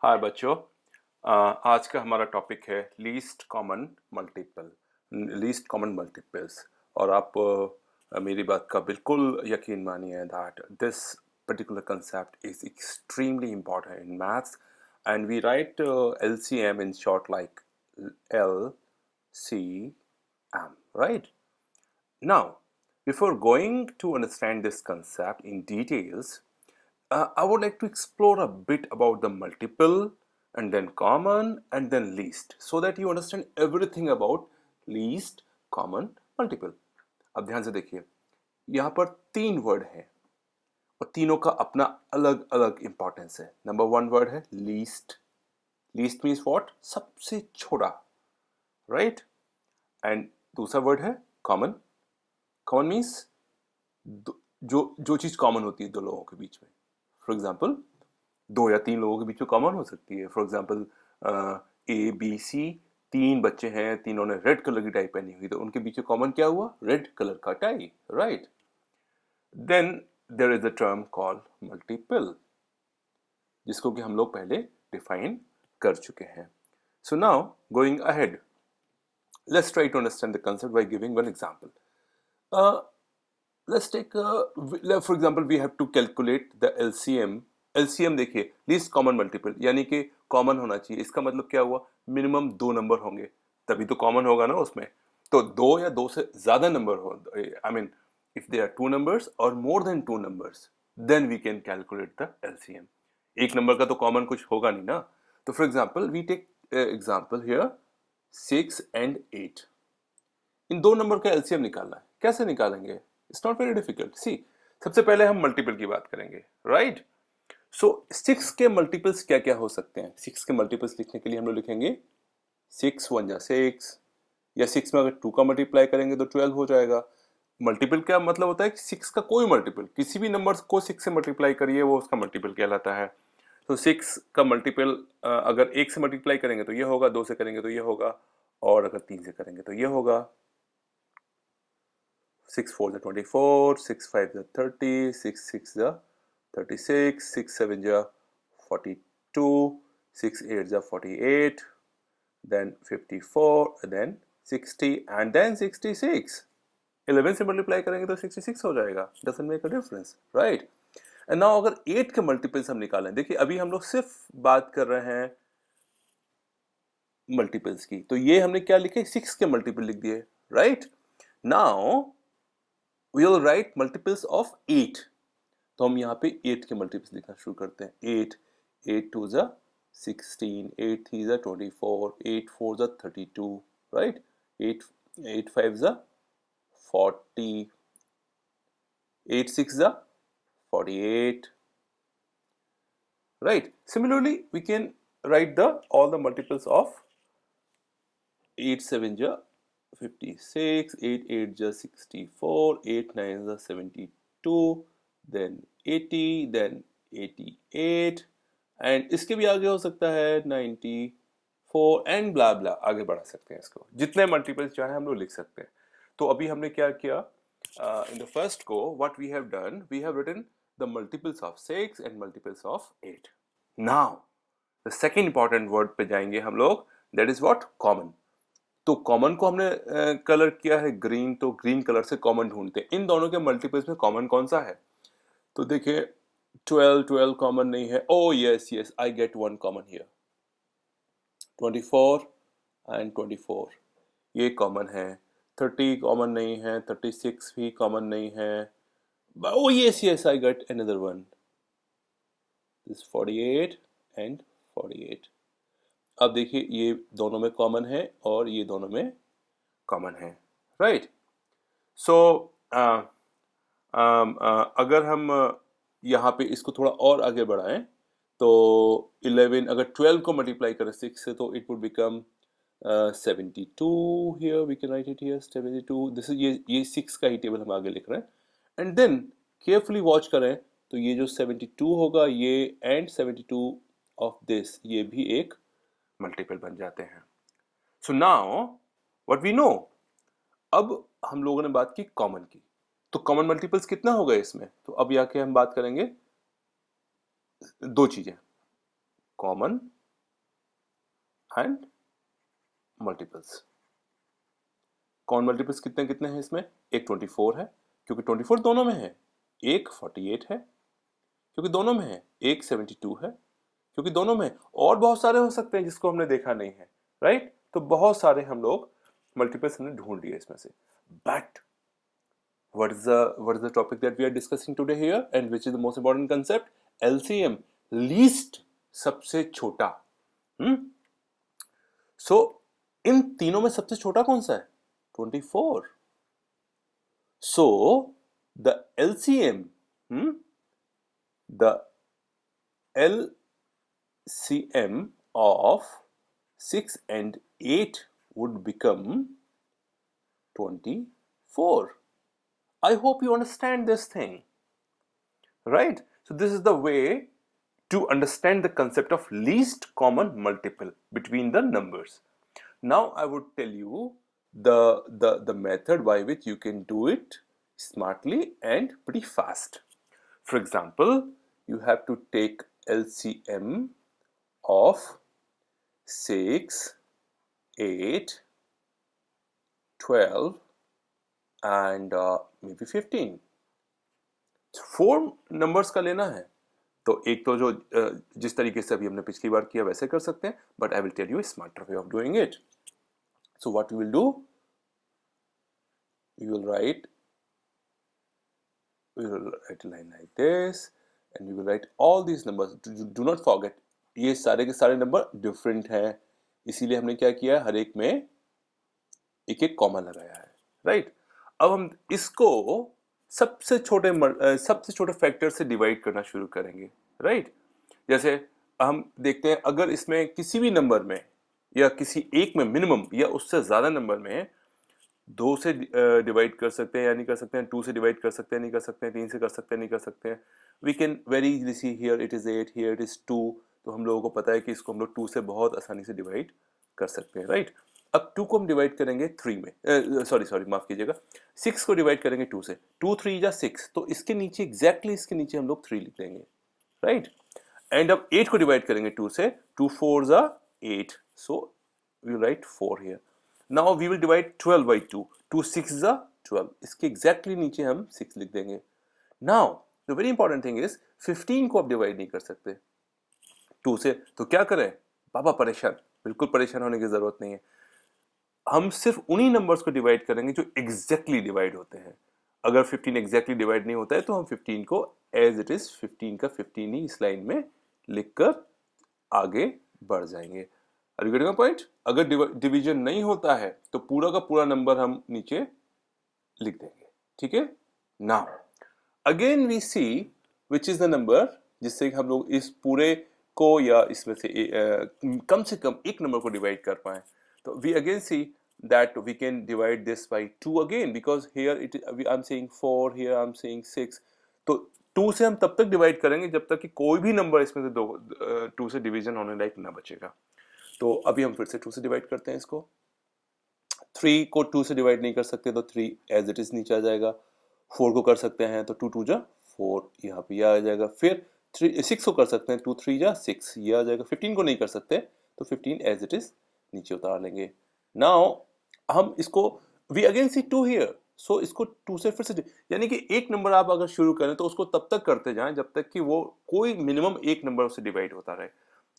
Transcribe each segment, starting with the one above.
हाय बच्चों। आज का हमारा टॉपिक है लीस्ट कॉमन मल्टीपल्स। और आप मेरी बात का बिल्कुल यकीन मानिए that this particular concept is extremely important in maths, and we write LCM in short like LCM, right? Now, before going to understand this concept in details, I would like to explore a bit about the multiple and then common and then least so that you understand everything about least common multiple. अब ध्यान से देखिए, यहाँ पर तीन word हैं और तीनों का अपना अलग अलग इंपॉर्टेंस है। नंबर वन वर्ड है लीस्ट। Least means what? सबसे छोटा, राइट? एंड दूसरा वर्ड है कॉमन। कॉमन मीन्स जो जो चीज कॉमन होती है दो लोगों के बीच में। फॉर एग्जाम्पल, दो या तीन लोगों के बीच में कॉमन हो सकती है। For example, A B C, तीन बच्चे हैं, तीनों ने रेड कलर की टाई पहनी हुई, तो उनके बीच में कॉमन क्या हुआ? रेड कलर का tie, right? Then there is a term called multiple, जिसको कि हम लोग पहले डिफाइन कर चुके हैं। So now going ahead, let's try to understand the concept by giving one example. Let's take for example, we have to calculate the LCM. LCM देखिए, least common multiple, यानी कि कॉमन होना चाहिए। इसका मतलब क्या हुआ? मिनिमम दो नंबर होंगे तभी तो कॉमन होगा ना उसमें। तो दो या दो से ज्यादा नंबर हो, I mean if there are two numbers और more than two numbers, then we can calculate the LCM। एक नंबर का तो कॉमन कुछ होगा नहीं ना। तो for example we take example here 6 and 8। इन दो नंबर का एलसीएम निकालना है। कैसे निकालेंगे? It's not very difficult. See, सबसे पहले हम मल्टीपल की बात करेंगे, राइट? सो 6 के मल्टीपल्स क्या क्या हो सकते हैं? 6 के मल्टीपल्स लिखने के लिए हम लोग लिखेंगे 6 1 जा 6, या 6 में अगर 2 का मल्टीप्लाई करेंगे तो 12 हो जाएगा। मल्टीपल क्या मतलब होता है कि 6 का कोई मल्टीपल, किसी भी नंबर को 6 से मल्टीप्लाई करिए, वो उसका मल्टीपल कहलाता है। तो 6 का मल्टीपल अगर 1 से मल्टीप्लाई करेंगे तो ये होगा, 2 से करेंगे तो ये होगा, और अगर 3 से करेंगे तो ये होगा। 6 4 जा 24, 6 5 जा 30, 6 6 जा 36, 6 7 जा 42, 6 8 जा 48, then 54, then 60 and then 66। 11 से मल्टीप्लाई करेंगे तो 66 हो जाएगा। Doesn't make a difference, right? And now अगर 8 के मल्टीपल्स हम निकालें, देखिए अभी हम लोग सिर्फ बात कर रहे हैं मल्टीपल्स की, तो ये हमने क्या लिखे? 6 के मल्टीपल लिख दिए, right? Now we will write multiples of 8। तो हम यहाँ पे 8 के मल्टीपल्स लिखना शुरू करते हैं। 8 8 2 जा 16, 8 3 जा 24, 8 4 जा 32, राइट? 8 8 5 जा 40, 8 6 जा 48, right? Similarly, we can write the all the multiples of 8 7 ja 56, 8 8 ja 64, 8 9 ja 72, then 80, then 88, and इसके भी आगे हो सकता है 94 एंड ब्ला ब्ला, आगे बढ़ा सकते हैं इसको, जितने मल्टीपल्स चाहे हम लोग लिख सकते हैं। तो अभी हमने क्या किया? इन द फर्स्ट को what we have done, we have written the multiples of 6 and multiples of 8। Now the second important word पे जाएंगे हम लोग, दैट इज व्हाट? कॉमन। तो कॉमन को हमने कलर किया है ग्रीन, तो ग्रीन कलर से कॉमन ढूंढते हैं। इन दोनों के मल्टीपल्स में कॉमन कौन सा है? तो देखिए 12 12 कॉमन नहीं है। ओ yes yes, I get one common here. 24 and 24 ये कॉमन है। 30 कॉमन नहीं है, 36 भी कॉमन नहीं है। ओ yes yes, I get another one, this 48 and 48। अब देखिए ये दोनों में कॉमन है और ये दोनों में कॉमन है, राइट? सो अगर हम यहाँ पे इसको थोड़ा और आगे बढ़ाएं तो 11, अगर 12 को मल्टीप्लाई करें 6 से तो it would become 72। Here we can write it here 72। This is ये 6 का ही टेबल हम आगे लिख रहे हैं। एंड देन केयरफुली वॉच करें तो ये जो 72 होगा ये एंड 72 ऑफ दिस, ये भी एक मल्टीपल बन जाते हैं। So now what we know, अब हम लोगों ने बात की कॉमन की, तो कॉमन मल्टीपल्स कितना हो गए इसमें? तो अब यहाँ के हम बात करेंगे दो चीजें, कॉमन एंड मल्टीपल्स। कौन मल्टीपल्स कितने कितने हैं इसमें? एक 24 है क्योंकि 24 दोनों में है, एक 48 है क्योंकि दोनों में है, एक 72 है क्योंकि दोनों में है, और बहुत सारे हो सकते हैं जिसको हमने देखा नहीं है, राइट? तो बहुत सारे हम लोग मल्टीपल्स हमने ढूंढ लिए इसमें से। But what is the topic that we are discussing today here and which is the most important concept? LCM, least, सबसे छोटा। सो इन तीनों में सबसे छोटा कौन सा है? 24। So the LCM, the LCM of 6 and 8 would become 24. I hope you understand this thing, right? So this is the way to understand the concept of least common multiple between the numbers. Now I would tell you the method by which you can do it smartly and pretty fast. For example, you have to take LCM of 6, 8, 12 and maybe 15. 4 numbers का लेना है, तो एक तो जो जिस तरीके से अभी हमने पिछली बार किया वैसे कर सकते हैं, but I will tell you smarter way of doing it. So what we will do, we will write a line like this and we will write all these numbers. Do not forget, ये सारे के सारे number different हैं, इसीलिए हमने क्या किया, हर एक में एक एक कॉमा लगाया है, राइट? अब हम इसको सबसे छोटे फैक्टर से डिवाइड करना शुरू करेंगे, राइट? जैसे हम देखते हैं, अगर इसमें किसी भी नंबर में या किसी एक में मिनिमम या उससे ज्यादा नंबर में 2 से डिवाइड कर सकते हैं या नहीं कर सकते हैं, 2 से डिवाइड कर सकते हैं नहीं कर सकते हैं, 3 से कर सकते हैं नहीं कर सकते हैं. We can very easily see here it is 8, here it is 2. तो हम लोगों को पता है कि इसको हम लोग 2 से बहुत आसानी से डिवाइड कर सकते हैं, राइट? अब 2 को हम डिवाइड करेंगे 3 में, सॉरी माफ कीजिएगा, 6 को डिवाइड करेंगे 2 से, 2 3 जा 6, तो इसके नीचे एग्जैक्टली इसके नीचे हम लोग 3 लिख देंगे, राइट? एंड अब 8 को डिवाइड करेंगे 2 से, 2 4 जा 8, so we write 4 here. Now we will divide 12 by 2. 2 6 is 12. इसके exactly नीचे हम 6 लिख देंगे. Now the very important thing is 15 को आप डिवाइड नहीं कर सकते 2 से, तो क्या करें बाबा? परेशान, बिल्कुल परेशान होने की जरूरत नहीं है. हम सिर्फ उन्हीं नंबर्स को डिवाइड करेंगे जो एग्जैक्टली डिवाइड होते हैं. अगर 15 एग्जैक्टली डिवाइड नहीं होता है तो हम 15 को एज इट इज 15 का 15 ही इस लाइन में लिखकर आगे बढ़ जाएंगे. Are you getting my point? अगर डिवीजन नहीं होता है तो पूरा का पूरा नंबर हम नीचे लिख देंगे, ठीक है? Now again we see which is the number जिससे हम लोग इस पूरे को या इसमें से कम एक नंबर को डिवाइड कर पाए. तो we again see that we can divide this by 2 again, because here I'm saying 4, here I'm saying 6. तो 2 से हम तब तक डिवाइड करेंगे जब तक कि कोई भी नंबर इसमें से 2 से डिवीजन होने लायक ना बचेगा. तो अभी हम फिर से 2 से डिवाइड करते हैं इसको. 3 को 2 से डिवाइड नहीं कर सकते तो 3 एज इट इज नीचे आ जाएगा. 4 को कर सकते हैं तो 2 2 जा 4, यहाँ पे आ जाएगा. फिर 6 को कर सकते हैं, 2 3 जा 6, ये आ जाएगा. 15 को नहीं कर सकते तो 15 एज इट इज नीचे उतार लेंगे. नाउ हम इसको वी अगेन सी 2 हियर, सो इसको 2 से फिर से, यानी कि एक नंबर आप अगर शुरू करें तो उसको तब तक करते जाएं जब तक कि वो कोई मिनिमम एक नंबर उससे डिवाइड होता रहे.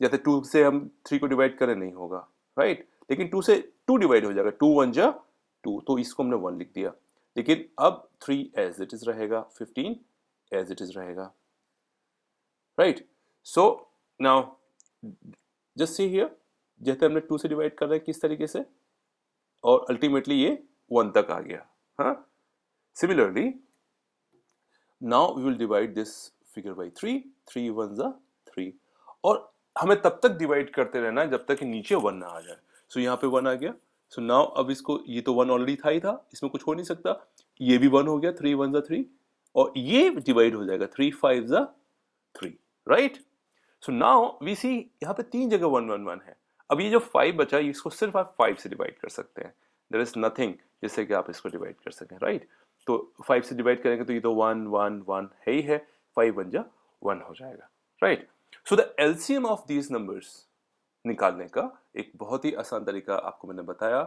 जैसे 2 से हम 3 को डिवाइड करें नहीं होगा, राइट? लेकिन 2 से 2 डिवाइड हो जाएगा, 2 1 जा 2, तो इसको हमने 1 लिख दिया. लेकिन अब 3 एज इट इज रहेगा, 15 एज इट इज रहेगा, right? So now just see here, जैसे हमने 2 से डिवाइड कर रहे हैं किस तरीके से, और अल्टीमेटली ये 1 तक आ गया. हाँ, similarly now we will divide this figure by 3. 3 1 जा 3, और हमें तब तक डिवाइड करते रहना है जब तक कि नीचे 1 ना आ जाए. सो यहाँ पे 1 आ गया. सो नाउ अब इसको, ये तो 1 ऑलरेडी था ही था, इसमें कुछ हो नहीं सकता. ये भी 1 हो गया, 3 1 जा 3, और ये डिवाइड हो जाएगा 3 5 जा 3, राइट? सो नाउ वी सी यहाँ पे 3 जगह 1 1 1 है. अब ये जो 5 बचा, इसको सिर्फ आप 5 से डिवाइड कर सकते हैं. देयर इज नथिंग जिससे कि आप इसको डिवाइड कर सकें, राइट? तो 5 से डिवाइड करेंगे तो ये तो 1 1 1 है ही है, 5 1 जा 1 हो जाएगा, right? So the LCM of these numbers निकालने का एक बहुत ही आसान तरीका आपको मैंने बताया।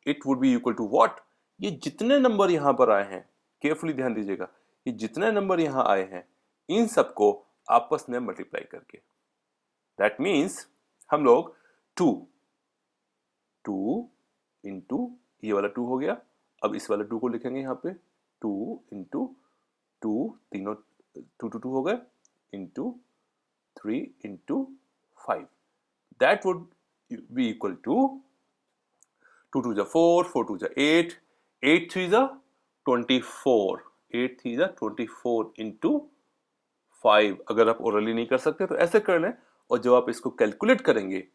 It would be equal to what, ये जितने नंबर यहाँ पर आए हैं, केयरफुली ध्यान दीजिएगा, ये जितने नंबर यहाँ आए हैं इन सबको आपस में मल्टीप्लाई करके, दैट मीन्स हम लोग 2 इंटू ये वाला 2 हो गया, अब इस वाला 2 को लिखेंगे यहाँ पे 2 इंटू 2, तीनों 2 हो गए, into 3 into 5, that would be equal to 2 2 जा 4, 4 2 जा 8, 8 3 जा 24, 8 3 जा 24 इंटू 5। अगर आप ओरली नहीं कर सकते तो ऐसे कर लें, और जब आप इसको कैलकुलेट करेंगे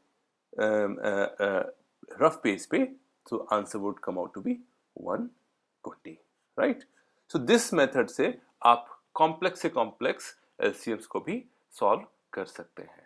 रफ पेज पे, so answer would come out to be 120, right? So this method से आप कॉम्प्लेक्स से कॉम्प्लेक्स LCMs को भी सॉल्व कर सकते हैं।